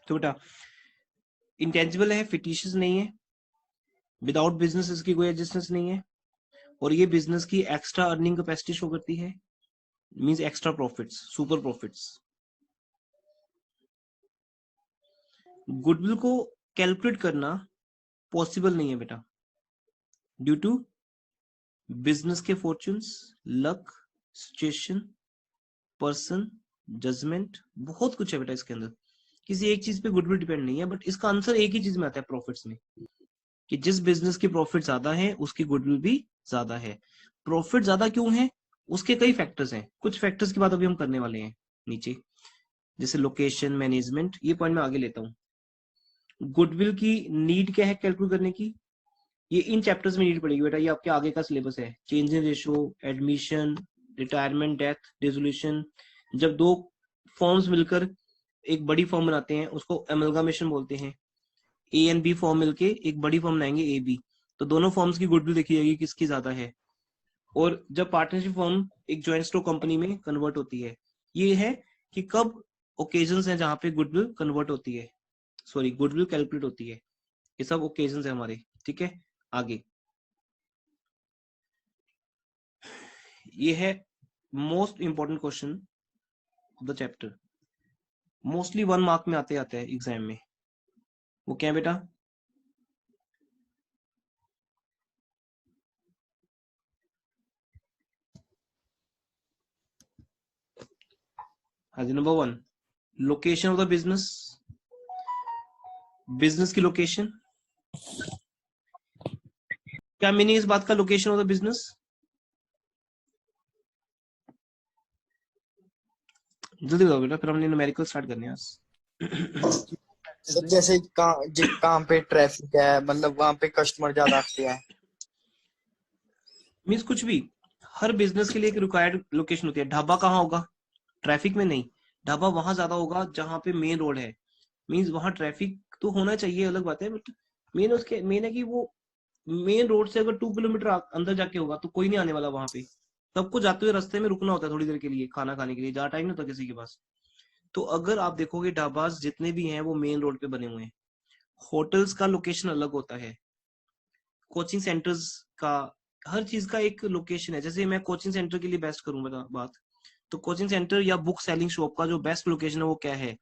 तो बेटा इंटेंजिबल है, फिटिशियस नहीं है, विदाउट बिजनेस इसकी कोई एग्जिस्टेंस नहीं है, और ये बिजनेस की एक्स्ट्रा अर्निंग कैपेसिटी शो करती है, means extra profits, super profits. Goodwill को कैलकुलेट करना पॉसिबल नहीं है बेटा, ड्यू टू बिजनेस के fortunes, luck, situation, person, judgement, बहुत कुछ है बेटा इसके अंदर। किसी एक चीज पे गुडविल डिपेंड नहीं है, बट इसका आंसर एक ही चीज में आता है, प्रॉफिट्स में, कि जिस बिजनेस की प्रॉफिट ज्यादा है उसकी गुडविल भी ज्यादा है। प्रॉफिट ज्यादा क्यों है, उसके कई फैक्टर्स हैं, कुछ फैक्टर्स की बात अभी हम करने वाले हैं नीचे, जैसे लोकेशन, मैनेजमेंट, ये पॉइंट मैं आगे लेता हूँ। गुडविल की नीड क्या है कैलकुलेट करने की, ये इन चैप्टर्स में नीड पड़ेगी बेटा, ये आपके आगे का सिलेबस है। Change in ratio, admission, retirement, death, dissolution, जब दो फॉर्म्स मिलकर एक बड़ी फॉर्म बनाते हैं उसको एमलगामेशन बोलते हैं। ए एंड बी फॉर्म मिलके एक बड़ी फॉर्म बनाएंगे ए बी, तो दोनों फॉर्म्स की गुडविल देखी जाएगी किसकी ज्यादा है। और जब पार्टनरशिप फॉर्म एक जॉइंट स्टॉक कंपनी में कन्वर्ट होती है, ये है कि कब ओकेजन्स हैं जहां पे गुडविल कन्वर्ट होती है, सॉरी गुडविल कैलकुलेट होती है, ये सब ओकेजन्स है हमारे। ठीक है, आगे ये है most important question of the chapter, mostly 1 mark में आते हैं एग्जाम में। वो क्या है बेटा, हाँ जी, number 1 location of the business, business की लोकेशन। क्या मीनिंग इस बात का, लोकेशन ऑफ द बिजनेस? जल्दी बताओ बेटा, फिर हमने न्यूमेरिकल स्टार्ट करने हैं आज। सर जैसे काम पे ट्रैफिक है, मतलब वहां पे कस्टमर ज्यादा आते हैं। मीन्स कुछ भी, हर बिजनेस के लिए एक रिक्वायर्ड लोकेशन होती है। ढाबा कहाँ होगा, ट्रैफिक में नहीं, ढाबा वहां ज्यादा होगा जहां पे मेन रोड है, मीन्स वहां ट्रैफिक तो होना चाहिए, अलग बात है, बट मेन उसके मेन है कि वो मेन रोड से अगर 2 किलोमीटर अंदर जाके होगा तो कोई नहीं आने वाला वहां पे, सबको जाते हुए रास्ते में रुकना होता है थोड़ी देर के लिए, खाना खाने के लिए, ज्यादा टाइम नहीं होता किसी के पास। तो अगर आप देखोगे ढाबाज जितने भी हैं वो मेन रोड पे बने हुए हैं। होटल्स का लोकेशन अलग होता है, कोचिंग सेंटर्स का, हर चीज का एक लोकेशन है। जैसे मैं कोचिंग सेंटर के लिए बेस्ट करूं बता बात, तो कोचिंग सेंटर या बुक सेलिंग शॉप का जो बेस्ट लोकेशन है वो क्या है,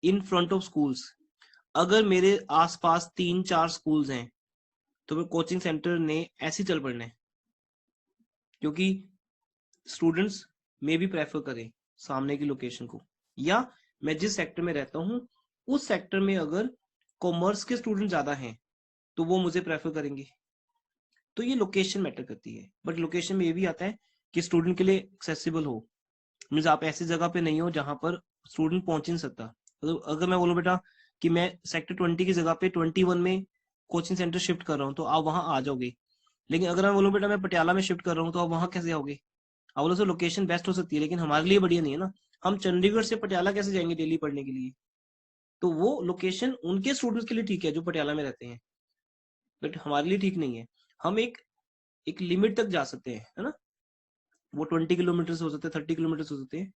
इन फ्रंट ऑफ स्कूल्स। अगर मेरे आसपास 3-4 स्कूल्स हैं तो मैं कोचिंग सेंटर ने ऐसे चल पड़ना है, क्योंकि स्टूडेंट्स में भी प्रेफर करें सामने की लोकेशन को, या मैं जिस सेक्टर में रहता हूँ उस सेक्टर में अगर कॉमर्स के स्टूडेंट ज्यादा हैं तो वो मुझे प्रेफर करेंगे। तो ये लोकेशन मैटर करती है, बट लोकेशन में ये भी आता है कि स्टूडेंट के लिए एक्सेसिबल हो, मीन्स आप ऐसी जगह पे नहीं हो जहां पर स्टूडेंट पहुंच नहीं सकता। तो अगर मैं बोलूं बेटा कि मैं सेक्टर 20 की जगह पे 21 में कोचिंग सेंटर शिफ्ट कर रहा हूँ तो आप वहां आ जाओगे, लेकिन अगर मैं बोलूं बेटा मैं पटियाला में शिफ्ट कर रहा हूँ तो आप वहां कैसे आओगे? आप बोलो सर लोकेशन बेस्ट हो सकती है लेकिन हमारे लिए बढ़िया नहीं है ना, हम चंडीगढ़ से पटियाला कैसे जाएंगे डेली पढ़ने के लिए? तो वो लोकेशन उनके स्टूडेंट्स के लिए ठीक है जो पटियाला में रहते हैं, बट हमारे लिए ठीक नहीं है। हम एक एक लिमिट तक जा सकते हैं, है ना, वो 20 किलोमीटर हो सकते हैं, 30 किलोमीटर हो सकते हैं,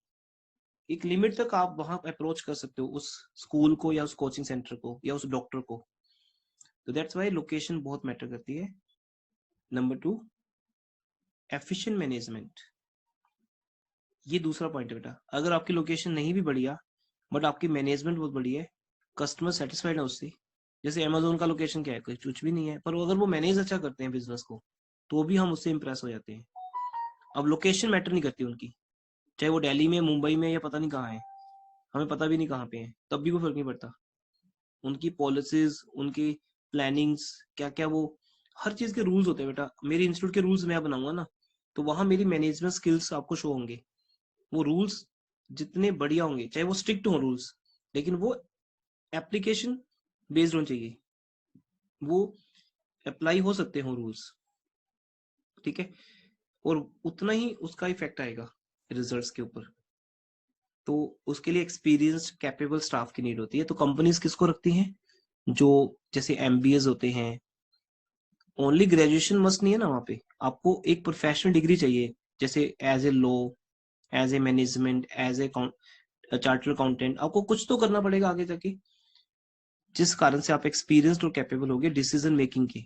एक लिमिट तक आप वहां अप्रोच कर सकते हो उस स्कूल को या उस कोचिंग सेंटर को या उस डॉक्टर को। तो दैट्स वाई लोकेशन बहुत मैटर करती है। नंबर 2 एफिशिएंट मैनेजमेंट, ये दूसरा पॉइंट है बेटा। अगर आपकी लोकेशन नहीं भी बढ़िया बट आपकी मैनेजमेंट बहुत बढ़िया है, कस्टमर सेटिस्फाइड है उससे, जैसे अमेजोन का लोकेशन क्या है, कोई कुछ भी नहीं है, पर अगर वो मैनेज अच्छा करते हैं बिजनेस को तो भी हम उससे इंप्रेस हो जाते हैं। अब लोकेशन मैटर नहीं करती उनकी, चाहे वो दिल्ली में, मुंबई में, या पता नहीं कहाँ है, हमें पता भी नहीं कहाँ पे है, तब भी कोई फर्क नहीं पड़ता। उनकी पॉलिसीज, उनकी प्लानिंग्स, क्या क्या वो हर चीज के रूल्स होते हैं बेटा। मेरे इंस्टीट्यूट के रूल्स मैं बनाऊंगा ना, तो वहां मेरी मैनेजमेंट स्किल्स आपको शो होंगे। वो रूल्स जितने बढ़िया होंगे, चाहे वो स्ट्रिक्ट हो रूल्स, लेकिन वो एप्लीकेशन बेस्ड होने चाहिए, वो अप्लाई हो सकते हो रूल्स। ठीक है, और उतना ही उसका इफेक्ट आएगा रिजल्ट्स के ऊपर। तो उसके लिए एक्सपीरियंस कैपेबल स्टाफ की नीड होती है। तो कंपनीज किसको रखती हैं, जो जैसे एमबीएस होते हैं, ओनली ग्रेजुएशन मस्ट नहीं है ना वहाँ पे, आपको एक प्रोफेशनल डिग्री चाहिए, जैसे as a law, as a management, as a chartered accountant, आपको कुछ तो करना पड़ेगा आगे जाके। जिस कारण से आप एक्सपीरियंस्ड और कैपेबल होगे डिसीजन मेकिंग के।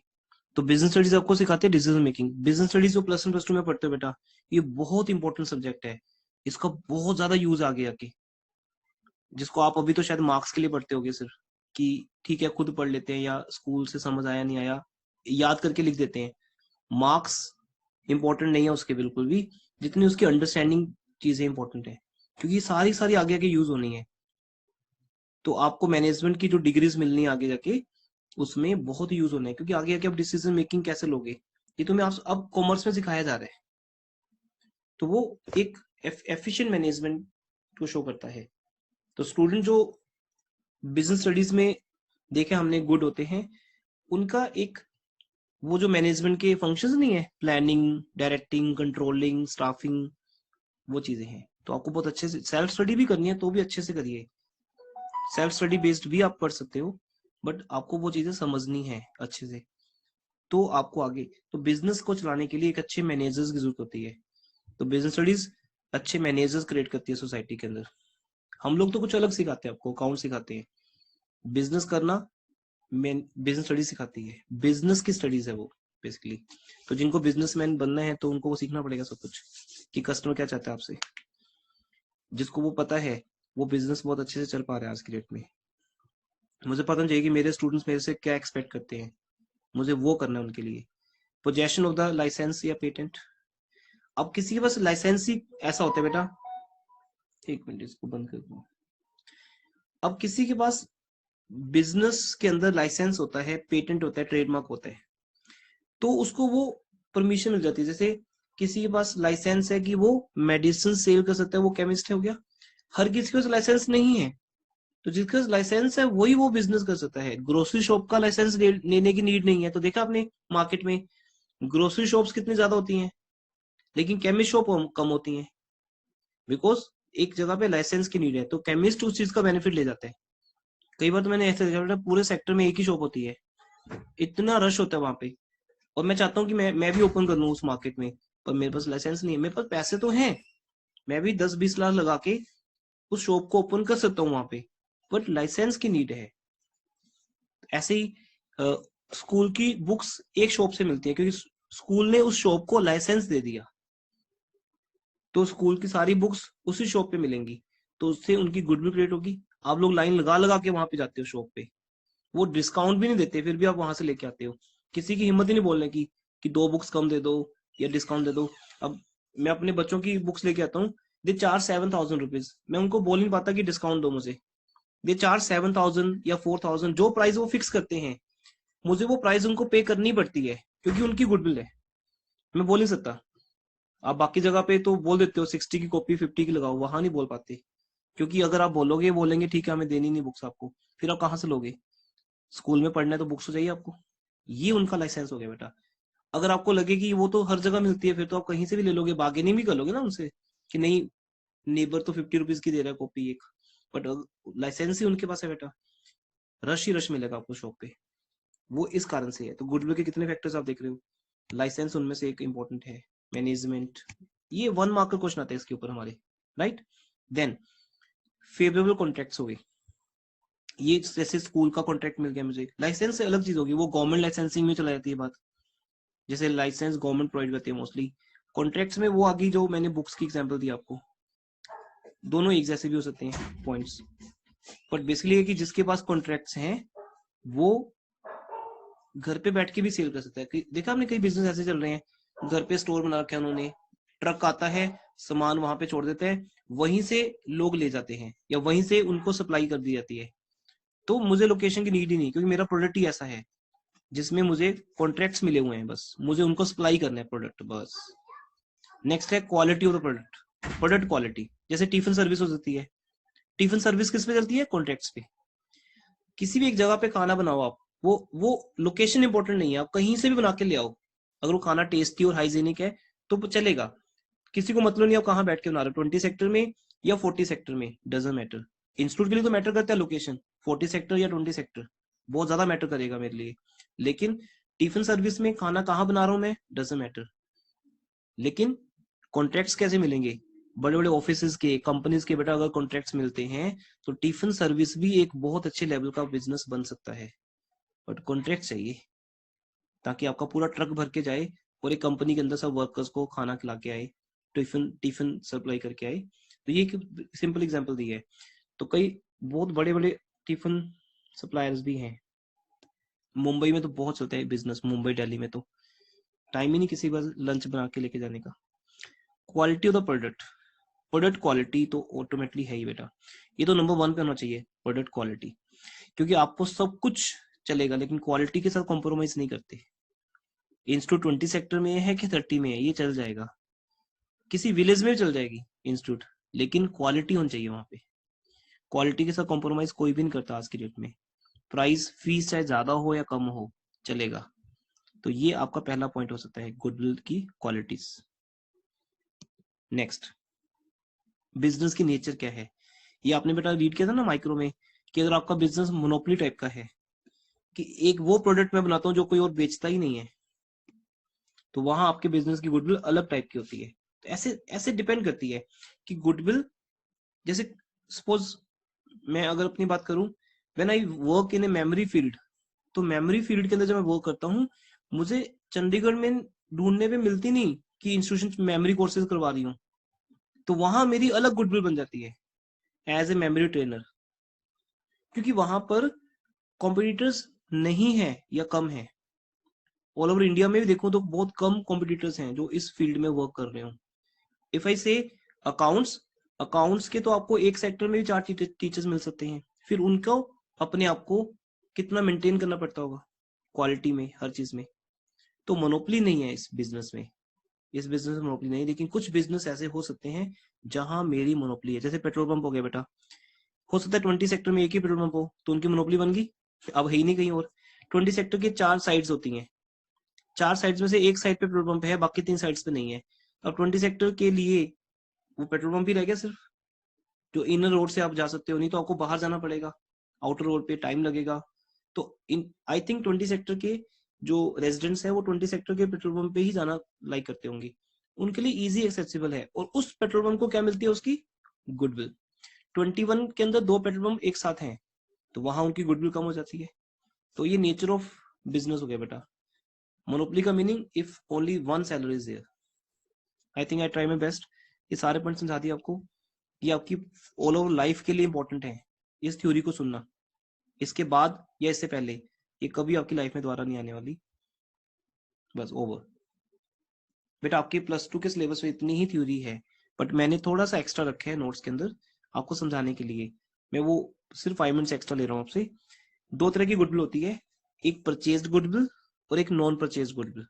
तो बिजनेस स्टडीज आपको सिखाते हैं डिसीजन मेकिंग। बिजनेस स्टडीज जो प्लस वन प्लस टू में पढ़ते हो बेटा, ये बहुत इंपॉर्टेंट सब्जेक्ट है, इसका बहुत ज्यादा यूज आगे आके, जिसको आप अभी तो शायद मार्क्स के लिए पढ़ते होगे सिर्फ, कि ठीक है खुद पढ़ लेते हैं या स्कूल से समझ आया नहीं आया याद करके लिख देते हैं। मार्क्स इंपॉर्टेंट नहीं है उसके बिल्कुल भी, जितनी उसकी अंडरस्टैंडिंग चीजें इंपॉर्टेंट है, क्योंकि सारी सारी आगे आगे यूज होनी है। तो आपको मैनेजमेंट की जो डिग्रीज मिलनी है आगे जाके, उसमें बहुत यूज होना है, क्योंकि आगे आके आप डिसीजन मेकिंग कैसे लोगे, ये तुम्हें आप अब कॉमर्स में सिखाया जा रहा है। तो वो एक एफिशिएंट मैनेजमेंट को शो करता है। तो स्टूडेंट जो बिजनेस स्टडीज में देखे हमने गुड होते हैं, उनका एक वो जो मैनेजमेंट के फंक्शंस नहीं है, प्लानिंग, डायरेक्टिंग, कंट्रोलिंग, स्टाफिंग, वो चीजें हैं। तो आपको बहुत अच्छे से सेल्फ स्टडी भी करनी है, तो भी अच्छे से करिए। सेल्फ स्टडी बेस्ड भी आप पढ़ सकते हो, बट आपको वो चीजें समझनी है अच्छे से, तो आपको आगे तो बिजनेस को चलाने के लिए एक अच्छे मैनेजर्स की जरूरत होती है। तो बिजनेस स्टडीज अच्छे मैनेजर्स क्रिएट करती है सोसाइटी के अंदर। हम लोग तो कुछ अलग सिखाते हैं, आपको अकाउंट सिखाते हैं, बिजनेस करना बिजनेस स्टडीज सिखाती है, बिजनेस की स्टडीज है वो बेसिकली। तो जिनको बिजनेसमैन बनना है तो उनको वो सीखना पड़ेगा सब कुछ, कि कस्टमर क्या चाहता है आपसे। जिसको वो पता है वो बिजनेस बहुत अच्छे से चल पा रहा है आज की डेट में। मुझे पता चाहिए कि मेरे स्टूडेंट्स मेरे से क्या एक्सपेक्ट करते हैं, मुझे वो करना है उनके लिए। पोजेशन ऑफ द लाइसेंस या पेटेंट, अब किसी के पास लाइसेंस ही ऐसा होता है बेटा, एक मिनट इसको बंद कर दूं। अब किसी के पास बिजनेस के अंदर लाइसेंस होता है, पेटेंट होता है, ट्रेडमार्क होता है, तो उसको वो परमिशन मिल जाती है। जैसे किसी के पास लाइसेंस है कि वो मेडिसिन सेल कर सकता है, वो केमिस्ट है हो गया। हर किसी के पास लाइसेंस नहीं है, तो जिसके पास लाइसेंस है वही वो बिजनेस कर सकता है। ग्रोसरी शॉप का लाइसेंस लेने की नीड नहीं है। तो देखा आपने मार्केट में ग्रोसरी शॉप्स कितनी ज्यादा होती हैं, लेकिन केमिस्ट शॉप कम होती हैं, बिकॉज एक जगह पे लाइसेंस की नीड है। तो केमिस्ट उस चीज का बेनिफिट ले जाता है। कई बार तो मैंने ऐसे देखा बेटा, पूरे सेक्टर में एक ही शॉप होती है, इतना रश होता है वहां पे, और मैं चाहता हूँ कि मैं भी ओपन कर लूँ उस मार्केट में, पर मेरे पास लाइसेंस नहीं है। मेरे पास पैसे तो हैं, मैं भी 10-20 लाख लगा के उस शॉप को ओपन कर सकता हूँ वहां पे, बट लाइसेंस की नीड है। ऐसे ही स्कूल की बुक्स एक शॉप से मिलती है, क्योंकि स्कूल ने उस शॉप को लाइसेंस दे दिया, तो स्कूल की सारी बुक्स उसी शॉप पे मिलेंगी, तो उससे उनकी गुडविल क्रिएट होगी। आप लोग लाइन लगा लगा के वहां पे जाते हो शॉप पे, वो डिस्काउंट भी नहीं देते, फिर भी आप वहां से लेके आते हो। किसी की हिम्मत ही नहीं बोलने की कि 2 बुक्स कम दे दो या डिस्काउंट दे दो। अब मैं अपने बच्चों की बुक्स लेके आता हूँ, दे चार्ज 7,000 रुपीज, मैं उनको बोल नहीं पाता कि डिस्काउंट दो मुझे। दे चार्ज 7,000 या 4,000, जो प्राइस वो फिक्स करते हैं, मुझे वो प्राइस उनको पे करनी पड़ती है, क्योंकि उनकी गुडविल है। मैं बोल नहीं सकता। आप बाकी जगह पे तो बोल देते हो 60 की कॉपी 50 की लगाओ, वहां नहीं बोल पाते, क्योंकि अगर आप बोलोगे, बोलेंगे ठीक है हमें देनी नहीं बुक्स आपको, फिर आप कहाँ से लोगे। स्कूल में पढ़ना है तो बुक्स तो चाहिए आपको। ये उनका लाइसेंस हो गया बेटा। अगर आपको लगे कि वो तो हर जगह मिलती है, फिर तो आप कहीं से भी ले लोगे, बार्गेनिंग भी कर लोगे ना उनसे, कि नहीं नेबर तो 50 रुपीज की दे रहा है कॉपी एक, बट लाइसेंस ही उनके पास है बेटा, रश ही रश मिलेगा आपको शॉप पे। वो इस कारण से है। तो गुडविल के कितने फैक्टर्स आप देख रहे हो, लाइसेंस उनमें से एक इंपॉर्टेंट है, मैनेजमेंट। ये 1 मार्क का क्वेश्चन आता है इसके ऊपर हमारे, राइट। देन फेवरेबल कॉन्ट्रैक्ट्स हो गए, ये जैसे स्कूल का कॉन्ट्रैक्ट मिल गया मुझे, लाइसेंस से अलग चीज होगी, वो गवर्नमेंट लाइसेंसिंग में चला जाती है बात, जैसे लाइसेंस गवर्नमेंट प्रोवाइड करती है मोस्टली। कॉन्ट्रैक्ट्स में वो आगे जो मैंने बुक्स की एग्जांपल दी आपको, दोनों एक जैसे भी हो सकते हैं पॉइंट्स, बट बेसिकली है कि जिसके पास कॉन्ट्रैक्ट्स हैं वो घर पे बैठ के भी सेल कर सकता है। देखा आपने कई बिजनेस ऐसे चल रहे हैं, घर पे स्टोर बना रखा है उन्होंने, ट्रक आता है, सामान वहां पे छोड़ देते हैं, वहीं से लोग ले जाते हैं या वहीं से उनको सप्लाई कर दी जाती है। तो मुझे लोकेशन की नीड ही नहीं, क्योंकि मेरा प्रोडक्ट ही ऐसा है जिसमें मुझे कॉन्ट्रैक्ट्स मिले हुए हैं, बस मुझे उनको सप्लाई करना है प्रोडक्ट बस। नेक्स्ट है quality of the product, product quality. जैसे टिफिन सर्विस हो सकती है, टिफिन सर्विस किस पे चलती है, कॉन्ट्रैक्ट्स पे। किसी भी एक जगह पे खाना बनाओ आप, वो लोकेशन इंपॉर्टेंट नहीं है, आप कहीं से भी बना के ले आओ, अगर वो खाना टेस्टी और हाइजीनिक है तो चलेगा। किसी को मतलब नहीं आप कहाँ बैठ के बना रहे हो, 20 सेक्टर में या 40 सेक्टर में, डजंट मैटर। इंस्टीट्यूट के लिए तो मैटर करता है लोकेशन, 40 सेक्टर या 20 सेक्टर, बहुत ज्यादा मैटर करेगा मेरे लिए। लेकिन टिफिन सर्विस में खाना कहाँ बना रहा हूं मैं, डजंट मैटर। लेकिन कॉन्ट्रैक्ट्स कैसे मिलेंगे, बड़े बड़े ऑफिसेज के, कंपनीज के बेटा अगर कॉन्ट्रैक्ट्स मिलते हैं तो टिफिन सर्विस भी एक बहुत अच्छे लेवल का बिजनेस बन सकता है, बट कॉन्ट्रैक्ट चाहिए ताकि आपका पूरा ट्रक भर के जाए और एक कंपनी के अंदर सब वर्कर्स को खाना खिला के आए, टिफिन टिफिन सप्लाई करके आए। तो ये एक सिंपल एग्जांपल दी है। तो कई बहुत बड़े बड़े टिफिन सप्लायर्स भी हैं। मुंबई में तो बहुत चलता है बिजनेस, मुंबई दिल्ली में तो टाइम ही नहीं किसी के पास लंच बना के लेके जाने का। Quality of the product, product quality तो ऑटोमेटिकली है ही बेटा, ये तो नंबर 1 पे होना चाहिए प्रोडक्ट क्वालिटी, क्योंकि आपको सब कुछ चलेगा लेकिन क्वालिटी के साथ कॉम्प्रोमाइज नहीं करते। इंस्टीट्यूट 20 सेक्टर में है कि 30 में है ये चल जाएगा, किसी विलेज में भी चल जाएगी इंस्टीट्यूट, लेकिन क्वालिटी होनी चाहिए वहां पे। क्वालिटी के साथ कॉम्प्रोमाइज कोई भी नहीं करता आज की डेट में, प्राइस फीस चाहे ज्यादा हो या कम हो चलेगा। तो ये आपका पहला पॉइंट हो सकता है गुडविल की क्वालिटीज। नेक्स्ट, बिजनेस की नेचर क्या है, ये आपने बेटा रीड किया था ना माइक्रो में, कि अगर आपका बिजनेस मोनोपोली टाइप का है कि एक वो प्रोडक्ट मैं बनाता हूँ जो कोई और बेचता ही नहीं है, तो वहां आपके बिजनेस की गुडविल अलग टाइप की होती है। तो ऐसे ऐसे डिपेंड करती है कि गुडविल, जैसे सपोज मैं अगर अपनी बात करूं, when I work in a memory field, तो मेमोरी फील्ड के अंदर जब मैं वर्क करता हूँ, मुझे चंडीगढ़ में ढूंढने पे मिलती नहीं कि इंस्टीट्यूशन मेमोरी कोर्सेज करवा रही हूँ, तो वहां मेरी अलग गुडविल बन जाती है एज ए मेमोरी ट्रेनर, क्योंकि वहां पर कॉम्पिटिटर्स नहीं है या कम है। ऑल ओवर इंडिया में भी देखो तो बहुत कम कॉम्पिटिटर्स हैं जो इस फील्ड में वर्क कर रहे हो। इफ आई से अकाउंट्स, अकाउंट्स के तो आपको एक सेक्टर में भी 4 टीचर्स मिल सकते हैं, फिर उनको अपने आप को कितना मेंटेन करना पड़ता होगा क्वालिटी में, हर चीज में। तो मोनोपोली नहीं है इस बिजनेस में, इस बिजनेस में मोनोपोली नहीं, लेकिन कुछ बिजनेस ऐसे हो सकते हैं जहां मेरी मोनोपोली है। जैसे पेट्रोल पंप हो गया बेटा, हो सकता है 20 सेक्टर में एक ही पेट्रोल पंप हो तो उनकी मोनोपोली बन गई, अब है ही नहीं कहीं और। 20 सेक्टर की 4 साइड्स होती हैं, 4 साइड्स में से एक साइड पे पेट्रोल पंप है, बाकी 3 साइड्स पे नहीं है। अब 20 सेक्टर के लिए वो पेट्रोल पंप ही रह गया सिर्फ, जो इनर रोड से आप जा सकते हो, नहीं तो आपको बाहर जाना पड़ेगा, आउटर रोड पे टाइम लगेगा। तो इन आई थिंक 20 सेक्टर के जो रेजिडेंट्स है वो 20 सेक्टर के पेट्रोल पंप पे ही जाना लाइक करते होंगे, उनके लिए इजी एक्सेसिबल है। और उस पेट्रोल पंप को क्या मिलती है, उसकी गुडविल। 21 के अंदर 2 पेट्रोल पंप एक साथ हैं तो वहां उनकी गुडविल कम हो जाती है। तो ये नेचर ऑफ बिजनेस हो गया बेटा। मोनोपोली का meaning if only one seller is there. I think I try my best, ये सारे पॉइंट समझा दिए आपको, ये आपकी ऑल ओवर लाइफ के लिए इंपॉर्टेंट है इस थ्योरी को सुनना। इसके बाद या इससे पहले ये कभी आपकी लाइफ में दोबारा नहीं आने वाली, बस ओवर। बेटा आपके +2 के सिलेबस में इतनी ही थ्योरी है, बट मैंने थोड़ा सा एक्स्ट्रा रखा है नोट्स के अंदर आपको समझाने के लिए। मैं वो सिर्फ 5 मिनट्स एक्स्ट्रा ले रहा हूँ आपसे। 2 तरह की गुडविल होती है, एक परचेज्ड गुडविल और एक non purchased goodwill.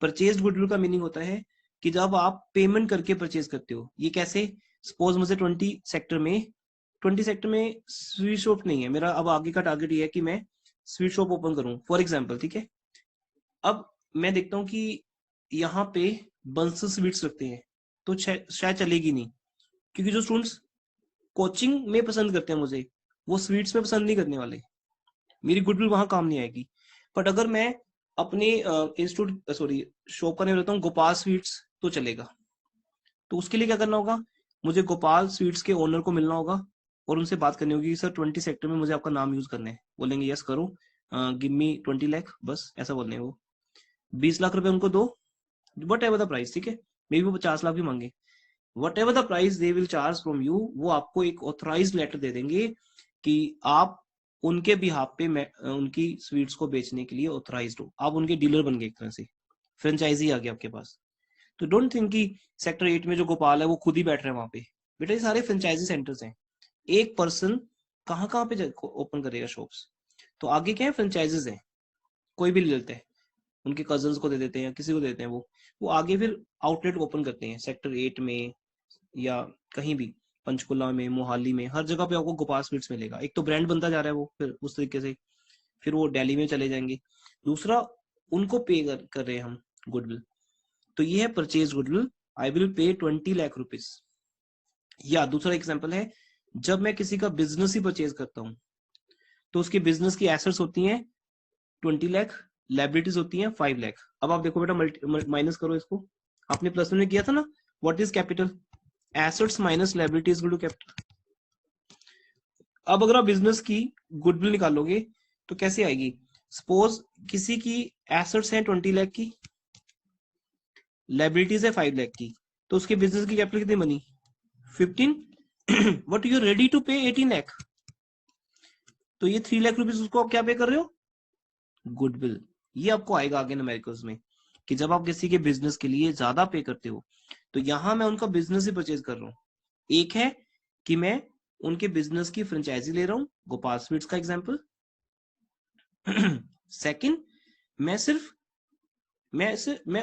Purchased goodwill का मीनिंग होता है कि जब आप पेमेंट करके परचेज करते हो। ये कैसे, सपोज मुझे 20 सेक्टर में स्वीट शॉप नहीं है मेरा, अब आगे का टारगेट ये है कि मैं स्वीट शॉप ओपन करूं फॉर एग्जांपल, ठीक है। अब मैं देखता हूं कि यहाँ पे बंस स्वीट्स रखते हैं तो शायद चलेगी नहीं, क्योंकि जो स्टूडेंट्स कोचिंग में पसंद करते हैं मुझे, वो स्वीट्स में पसंद नहीं करने वाले, मेरी गुडविल वहां काम नहीं आएगी। बट अगर मैं अपने इंस्टीट्यूट सॉरी शॉप का नाम लेता हूँ गोपाल स्वीट्स, तो चलेगा। तो उसके लिए क्या करना होगा, मुझे गोपाल स्वीट्स के ओनर को मिलना होगा और उनसे बात करनी होगी, सर 20 सेक्टर में मुझे आपका नाम यूज करना है। बोलेंगे यस करो, गिव मी 20 लाख, बस ऐसा बोलने हैं वो। 20 लाख रुपए उनको दो, वट एवर द प्राइस, ठीक है, मे बी वो 50 लाख भी मांगे, what ever the price they will charge from you, वो आपको एक ऑथराइज लेटर दे देंगे कि आप उनके बिहाफ पे उनकी स्वीट्स को बेचने के लिए ऑथराइज हो, आप उनके डीलर बन गए, एक तरह से फ्रेंचाइजी आ गया आपके पास। तो डोंट थिंक कि सेक्टर 8 में जो गोपाल है वो खुद ही बैठ रहे हैं वहां पे, बेटा ये सारे फ्रेंचाइजी सेंटर्स हैं। एक पर्सन कहाँ कहाँ पे ओपन करेगा शॉप्स, तो आगे क्या है, फ्रेंचाइजेस हैं, कोई भी ले लेते हैं, उनके कजन्स को दे देते हैं, किसी को देते हैं, वो आगे फिर आउटलेट ओपन करते हैं सेक्टर 8 में या कहीं भी, पंचकुला में, मोहाली में, हर जगह पे आपको गोपाल स्वीट्स मिलेगा। एक तो ब्रांड बनता जा रहा है वो फिर उस तरीके से, फिर वो दिल्ली में चले जाएंगे। दूसरा, उनको पे कर रहे हैं हम गुडविल, तो ये है purchase goodwill, I will pay 20 lakh rupees. या दूसरा एग्जांपल है, जब मैं किसी का बिजनेस ही परचेज करता हूं तो उसके बिजनेस की एसेट्स होती हैं 20 लाख, लाइबिलिटीज होती हैं 5 लाख। अब आप देखो बेटा माइनस करो इसको, आपने +1 में किया था ना, what is capital, assets minus liability is equal to capital. अब अगर आप बिजनेस की गुडविल निकालोगे तो कैसे आएगी? सपोज किसी की एसेट्स हैं 20 लाख की, लायबिलिटीज है 5 लाख की, तो उसके बिजनेस की कैपिटल कितनी बनी? 15। बट यू रेडी टू पे 18 लाख, तो ये 3 लाख रुपीज उसको आप क्या पे कर रहे हो? गुडविल। ये आपको आएगा आगे न्यूमेरिकल्स में कि जब आप किसी के बिजनेस के लिए ज्यादा पे करते हो, तो यहां मैं उनका बिजनेस ही परचेज कर रहा हूं। एक है कि मैं उनके बिजनेस की फ्रेंचाइजी ले रहा हूं, गोपाल स्वीट्स का एग्जांपल। सेकंड, मैं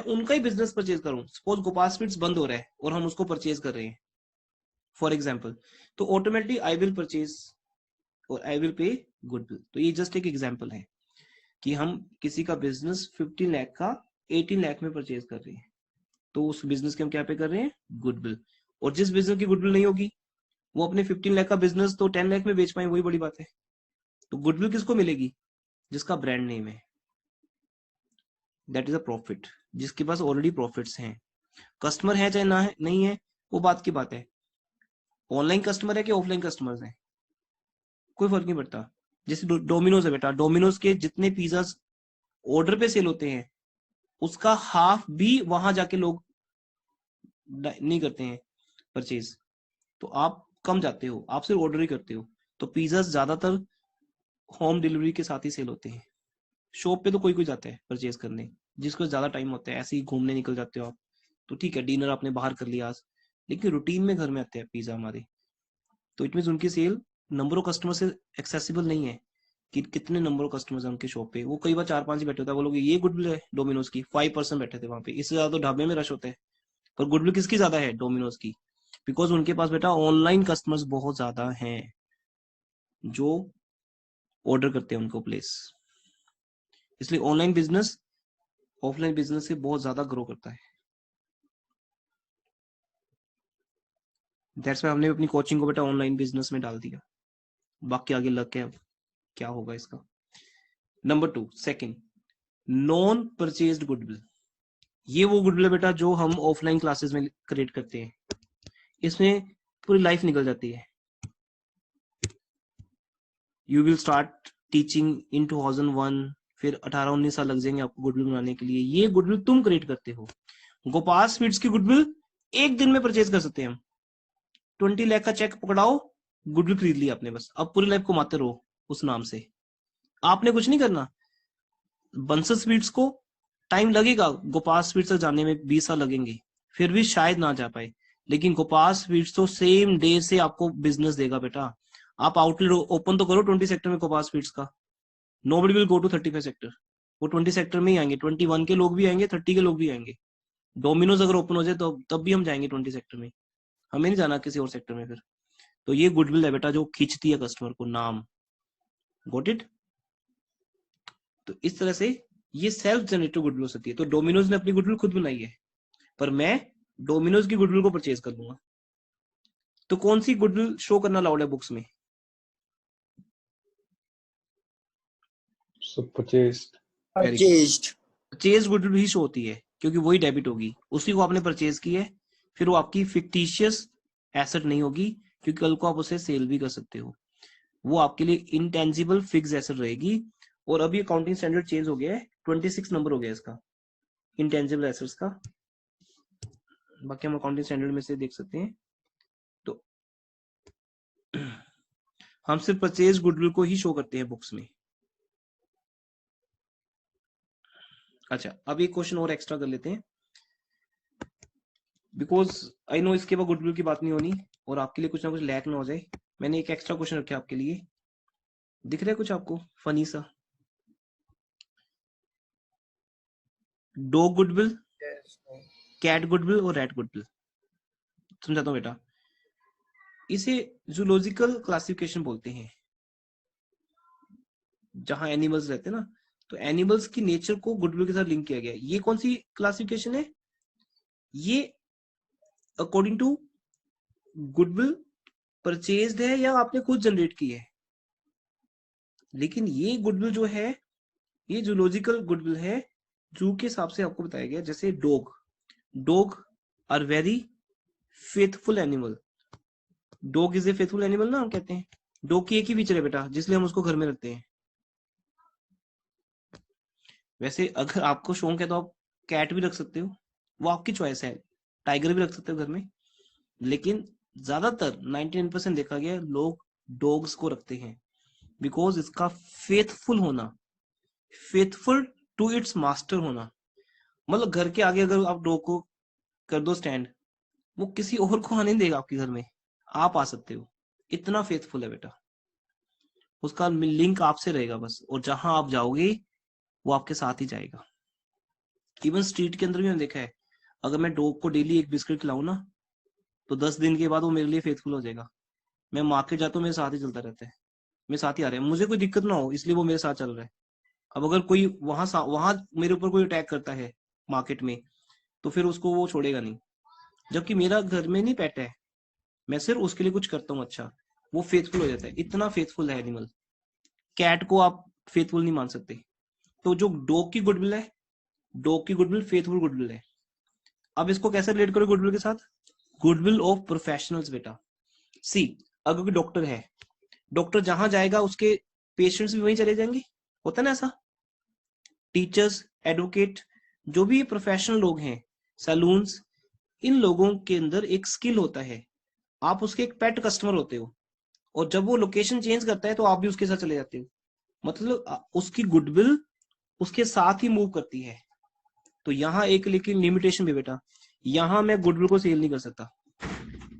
उनका ही बिजनेस परचेज कर रहा हूं। सपोज गोपाल स्वीट्स बंद हो रहा है और हम उसको परचेज कर रहे हैं फॉर एग्जाम्पल, तो ऑटोमेटिकली आई विल परचेज और आई विल पे गुडविल। तो ये जस्ट एक एग्जाम्पल है कि हम किसी का बिजनेस 15 लाख का 18 लाख में परचेज कर रहे हैं, तो उस बिजनेस के हम क्या पे कर रहे हैं? गुडविल। और जिस बिजनेस की गुडविल नहीं होगी वो अपने 15 लाख का बिजनेस तो 10 लाख में बेच पाए, वही बड़ी बात है। तो गुडविल किसको मिलेगी? जिसका ब्रांड नेम है, दैट इज अ प्रॉफिट, जिसके पास ऑलरेडी प्रॉफिट्स हैं। कस्टमर है चाहे ना है नहीं है वो बात की बात है। ऑनलाइन कस्टमर है कि ऑफलाइन कस्टमर्स है, कोई फर्क नहीं पड़ता। जैसे डोमिनोज है बेटा, डोमिनोज के जितने पिज्जा ऑर्डर पे सेल होते हैं उसका हाफ भी वहां जाके लोग नहीं करते हैं परचेज। तो आप कम जाते हो, आप सिर्फ ऑर्डर ही करते हो। तो पिज्जा ज्यादातर होम डिलीवरी के साथ ही सेल होते हैं। शॉप पे तो कोई कोई जाता है परचेज करने, जिसको ज्यादा टाइम होता है, ऐसे ही घूमने निकल जाते हो आप, तो ठीक है डिनर आपने बाहर कर लिया आज, लेकिन रूटीन में घर में आते हैं पिज्जा हमारे। तो इट मीन उनकी सेल नंबर ऑफ कस्टमर से एक्सेसिबल नहीं है कि कितने नंबर ऑफ कस्टमर्स हैं उनके शॉप पे। वो कई बार 4-5 ही बैठे होता है, वो लोग ये गुडविल है डोमिनोज की 5% बैठे थे वहां पे, इससे ज्यादा तो ढाबे में रश होता है। पर गुडविल किसकी ज्यादा है? डोमिनोज की, बिकॉज उनके पास बेटा ऑनलाइन कस्टमर्स बहुत ज्यादा हैं जो ऑर्डर करते हैं उनको प्लेस। इसलिए ऑनलाइन बिजनेस ऑफलाइन बिजनेस से बहुत ज्यादा ग्रो करता है। दैट्स वाई हमने अपनी कोचिंग को बेटा ऑनलाइन बिजनेस में डाल दिया। बाकी आगे लग के क्या होगा इसका। Number 2, second, non purchased goodwill. ये वो गुडविल है बेटा जो हम ऑफलाइन क्लासेस में क्रिएट करते हैं, इसमें पूरी लाइफ निकल जाती है। You will start teaching in 2001, फिर 18-19 साल लग जाएंगे आपको गुडविल बनाने के लिए। ये गुडविल तुम क्रिएट करते हो। गोपाल स्वीट्स की गुडविल एक दिन में परचेज कर सकते हैं हम। 20 लाख का चेक पकड़ाओ, गुडविल खरीद लिया आपने, बस अब पूरी लाइफ कमाते रहो उस नाम से। आपने कुछ नहीं करना। बंसल स्वीट्स को टाइम लगेगा गोपाल स्वीट्स तक जाने में, 20 साल लगेंगे, फिर भी शायद ना जा पाए। लेकिन गोपाल स्वीट्स तो सेम डे से आपको बिजनेस देगा बेटा। आप आउटलेट ओपन तो करो 20 सेक्टर में गोपाल स्वीट्स का, nobody will go to 35 sector. वो 20 सेक्टर में ही आएंगे, 21 के लोग भी आएंगे, 30 के लोग भी आएंगे। डोमिनोज अगर ओपन हो जाए तो तब भी हम जाएंगे 20 सेक्टर में, हमें नहीं जाना किसी और सेक्टर में फिर। तो ये गुडविल है बेटा जो खींचती है कस्टमर को, नाम। Got it? तो इस तरह से ये सेल्फ जनरेटेड गुडविल हो सकती है। तो डोमिनोज ने अपनी गुडविल खुद बनाई है, पर मैं डोमिनोज की गुडविल को परचेज कर लूंगा। तो कौन सी गुडविल शो करना अलाउड है बुक्स में? परचेज्ड। परचेज गुडविल ही शो होती है, क्योंकि वही डेबिट होगी, उसी को आपने परचेज की है। फिर वो आपकी फिक्टिशियस एसेट नहीं होगी, क्योंकि कल को आप उसे सेल भी कर सकते हो। वो आपके लिए इंटेंजिबल फिक्स एसेट रहेगी। और अभी अकाउंटिंग स्टैंडर्ड चेंज हो गया है, 26 नंबर हो गया इसका इंटेंजिबल एसेट्स का। बाकी हम अकाउंटिंग स्टैंडर्ड में से देख सकते हैं। तो हम सिर्फ परचेज गुडविल को ही शो करते हैं बुक्स में। अच्छा, अब एक क्वेश्चन और एक्स्ट्रा कर लेते हैं, बिकॉज आई नो इसके बाद गुडविल की बात नहीं होनी और आपके लिए कुछ ना कुछ लैक ना हो जाए। मैंने एक एक्स्ट्रा क्वेश्चन रखा आपके लिए, दिख रहा है कुछ आपको फनी सा? डॉग गुडविल, कैट गुडविल और रैट गुडविल। समझाता हूँ बेटा, इसे जूलॉजिकल क्लासिफिकेशन बोलते हैं, जहां एनिमल्स रहते हैं ना, तो एनिमल्स की नेचर को गुडविल के साथ लिंक किया गया है। ये कौन सी क्लासिफिकेशन है? ये अकॉर्डिंग टू गुडविल परचेज्ड है या आपने खुद जनरेट की है। लेकिन ये गुडविल जो है ये जूलॉजिकल गुडविल है, जू के हिसाब से आपको बताया गया। जैसे dog are very faithful animal. Dog is a faithful animal ना हम कहते हैं। डॉग की एक ही फीचर है बेटा जिसलिए हम उसको घर में रखते हैं। वैसे अगर आपको शौक है तो आप कैट भी रख सकते हो, वो आपकी चॉइस है। टाइगर भी रख सकते हो घर में, लेकिन ज्यादातर 99% देखा गया लोग डॉग्स को रखते हैं, बिकॉज इसका फेथफुल होना, फेथफुल टू इट्स मास्टर होना। मतलब घर के आगे अगर आप डॉग को कर दो स्टैंड, वो किसी और को आने नहीं देगा आपके घर में, आप आ सकते हो, इतना फेथफुल है बेटा। उसका लिंक आपसे रहेगा बस, और जहां आप जाओगे वो आपके साथ ही जाएगा। इवन स्ट्रीट के अंदर भी मैंने देखा है, अगर मैं डॉग को डेली एक बिस्किट खिलाऊं ना, तो 10 दिन के बाद वो मेरे लिए फेथफुल हो जाएगा। मैं मार्केट जाता हूँ, मेरे साथ ही चलता रहता है, मेरे साथ ही आ रहा है, मुझे कोई दिक्कत ना हो इसलिए वो मेरे साथ चल रहा है। अब अगर कोई वहां मेरे ऊपर कोई अटैक करता है मार्केट में, तो फिर उसको वो छोड़ेगा नहीं। जबकि मेरा घर में नहीं पेट है, मैं सिर्फ उसके लिए कुछ करता हूँ अच्छा, वो फेथफुल हो जाता है। इतना फेथफुल है एनिमल। कैट को आप फेथफुल नहीं मान सकते। तो जो डॉग की गुडविल है, डॉग की गुडविल फेथफुल गुडविल है। अब इसको कैसे रिलेट करो गुडविल के साथ? गुडविल ऑफ प्रोफेशनल्स बेटा। सी, अगर कोई डॉक्टर है, डॉक्टर जहां जाएगा उसके पेशेंट्स भी वहीं चले जाएंगे, होता है ना ऐसा। टीचर्स, एडवोकेट, जो भी प्रोफेशनल लोग हैं, सैलून्स, इन लोगों के अंदर एक स्किल होता है। आप उसके एक पेट कस्टमर होते हो, और जब वो लोकेशन चेंज करता है तो आप भी उसके साथ चले जाते हो। मतलब उसकी गुडविल उसके साथ ही मूव करती है। तो यहाँ एक लेकिन लिमिटेशन भी बेटा, यहाँ मैं गुडविल को सेल नहीं कर सकता,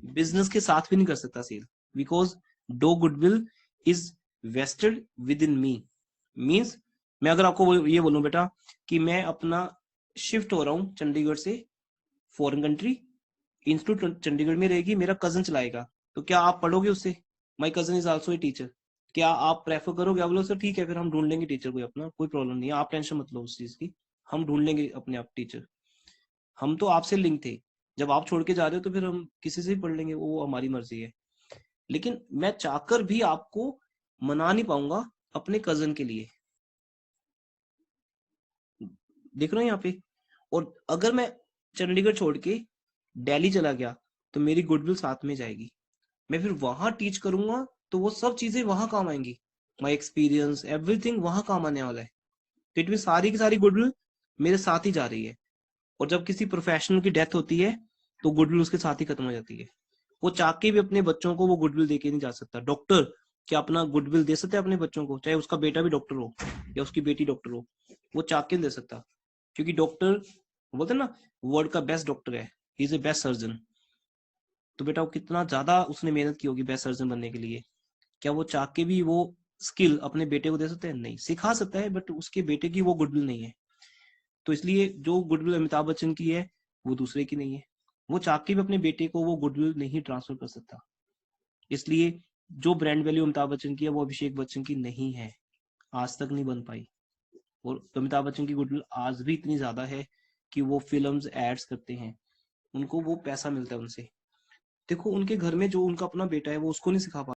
बिजनेस के साथ भी नहीं कर सकता sell, because the goodwill is vested within me. Means मैं अगर आपको ये बोलूं बेटा कि मैं अपना शिफ्ट हो रहा हूँ चंडीगढ़ से फॉरेन कंट्री, इंस्टीट्यूट चंडीगढ़ में रहेगी, मेरा कजन चलाएगा, तो क्या आप पढ़ोगे उससे? My cousin is also a teacher, क्या आप प्रेफर करोगे? आप बोलो सर ठीक है, फिर हम ढूंढ लेंगे टीचर कोई अपना, कोई प्रॉब्लम नहीं है, आप टेंशन मत लो उस चीज की, हम ढूंढ लेंगे अपने आप टीचर। हम तो आपसे लिंक थे, जब आप छोड़ के जा रहे हो तो फिर हम किसी से भी पढ़ लेंगे, वो हमारी मर्जी है। लेकिन मैं चाहकर भी आपको मना नहीं पाऊंगा अपने कजन के लिए, देख रहे हो यहाँ पे। और अगर मैं चंडीगढ़ छोड़ के दिल्ली चला गया तो मेरी गुडविल साथ में जाएगी, मैं फिर वहां टीच करूंगा, तो वो सब चीजें वहां काम आएंगी, माई एक्सपीरियंस एवरीथिंग वहां काम आने वाला है। तो इट मीन सारी की सारी गुडविल मेरे साथ ही जा रही है। और जब किसी प्रोफेशनल की डेथ होती है तो गुडविल उसके साथ ही खत्म हो जाती है। वो चाह के भी अपने बच्चों को वो गुडविल देके नहीं जा सकता। डॉक्टर क्या अपना गुडविल दे सकते हैं अपने बच्चों को, चाहे उसका बेटा भी डॉक्टर हो या उसकी बेटी डॉक्टर हो? वो चाह के नहीं दे सकता, क्योंकि डॉक्टर बोलते हैं ना, वर्ल्ड का बेस्ट डॉक्टर है, he is a best surgeon. तो बेटा वो कितना ज्यादा उसने मेहनत की होगी बेस्ट सर्जन बनने के लिए, क्या वो चाह के भी वो स्किल अपने बेटे को दे सकते हैं? नहीं, सिखा सकता है बट उसके बेटे की वो गुडविल नहीं है। तो इसलिए जो गुडविल अमिताभ बच्चन की है वो दूसरे की नहीं है, वो चाह के भी अपने बेटे को वो गुडविल नहीं ट्रांसफर कर सकता। इसलिए जो ब्रांड वैल्यू अमिताभ बच्चन की है वो अभिषेक बच्चन की नहीं है, आज तक नहीं बन पाई। और अमिताभ बच्चन की गुडविल आज भी इतनी ज्यादा है कि वो फिल्म्स एड्स करते हैं, उनको वो पैसा मिलता है उनसे। देखो उनके घर में जो उनका अपना बेटा है वो उसको नहीं सिखा पा